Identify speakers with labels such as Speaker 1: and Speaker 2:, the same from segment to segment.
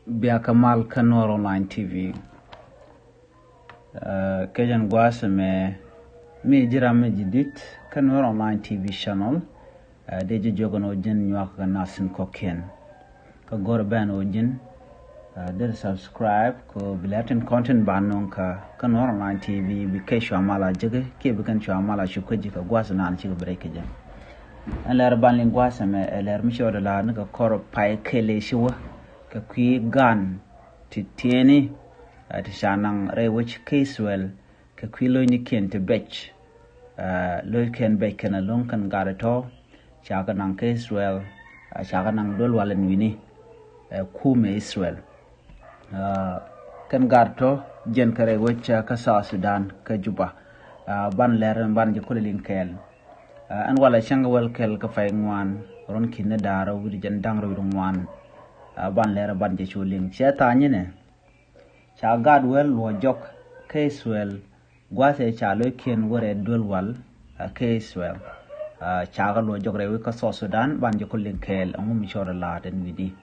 Speaker 1: Bia Kamal Kanwar Online TV. Kajan Guasame me jirame jidit Kanwar Online TV channel. Deji jogon ojin nyuaka nasin koken. Ka gorban ojin. Did subscribe ko bilatin content banong ka Kanwar Online TV bi kay shamala jige ke bi kan shamala shukaji ka guasana an chiga break jam. An ler banling guasame ler mi shoda la ka koro pai kele shiwa ka kui gan titieni ti shanang re which casewell ka kui lo ni ken te bech lo ken bech kana long kan garato chaka nang casewell chaka nang dol walen wini kume Israel kan garto jen kare which ka South Sudan ka Juba ban leran ban je kulilin kel an wala changa wel kel ka fay ngwan ron kinna dara wudi jan dangro ngwan ban lera ban je chuling cheta nyine cha gadwell wo jok casewell gwase cha lo ken wore dolwal casewell cha ga lo jok rewe ka so Sudan ban je kulling kel ngum chora la den widi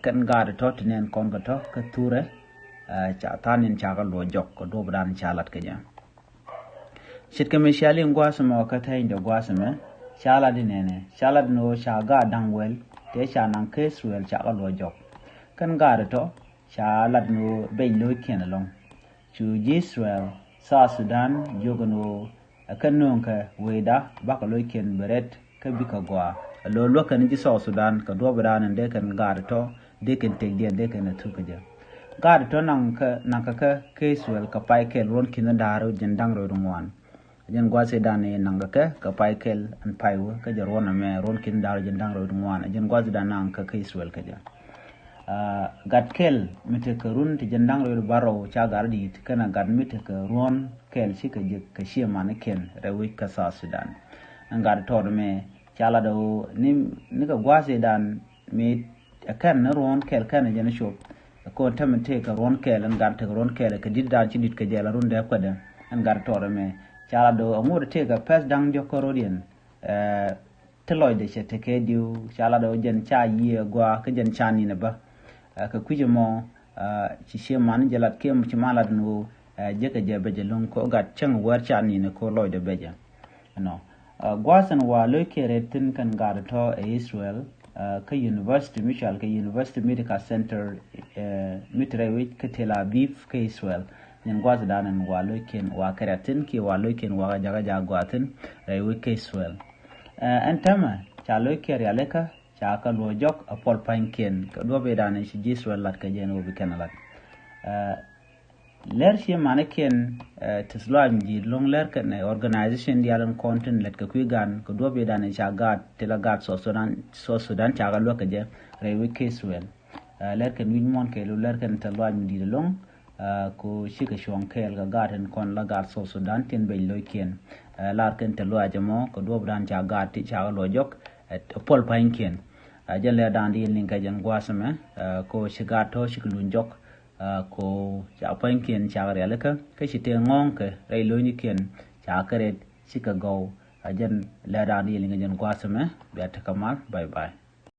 Speaker 1: kan gad tot nen kon ga to ka ture cha tanin cha ga lo jok ko do bran cha lat kenya shit ka me shali ngwasa mo ka tay ndo gwasa me shala dinene shala no cha ga dangwell te cha nang casewell cha ga lo jok kan gad to cha lat no be lo ken along chu Israel South Sudan jogono kan non ka weda ba ka lo ken beret ka bi ka gwa lo kan ji South Sudan ka do bran de kan gad to de kan te de kan tu ka ja gad to nang ka casewell ka pai ken ron kin daro jendang ro ngwan jen gwase dane nanga ka pai kel an paiwo ka jarona me ron kin daro jendang ro ngwan jen gwase dane ka casewell ka ja gad kel mite ka run ti jendang ro baro cha gardi kana gad mite ka ron kel shi ka je ka shi man ken rewi ka South Sudan an gad to me chala do ni ka gwase dan me kan na ron kel kana jena shop ko tamte ka ron kel an gad ta ron kel ka didda ci dit ka jela run da ko da an gad to me chala do amur te ka pes dang jokorodien teloy de chete ke diu chala do jen cha yi gwa ka jen cha ni na ba ka kuje mo ci she man jalat ke mu ci malad no je ka je beje lon ko gat chang war cha ni ne ko loy de beje no gwasan wa lo kere tin kan gar to Israel ka University Michal ka University Medical Center mitre ka Tel Aviv ka Israel nen gwaz danan wa lo ken wa keratin ki wa lo ken wa jaga jagwatin rewi ka Israel antama cha lo kere aleka cha ka lo jok apol panken ka do be danan shi Israel lat ka jeno bi kanalat ler shi manaken tislam ji long ler ka na organization dialan content let ka kuigan ko do be danan cha gat telagat so Sudan cha ga lo ka je rewi ka Israel ler kan win mon ke lo ler kan talwan di long ko shi ka shon kel ga gaten kon la gat so Sudan ten be lo ken lar kan talwa jamo ko do bran cha gat ti cha lo jok pol panken jelle dan di lin ka jan gwasame ko shi gato shi kulun jok ko cha panken cha ga leka ka shi te ngong ke re lo ni ken cha kare shi ka go jan le dan di lin ka jan gwasame be ta kamal bye bye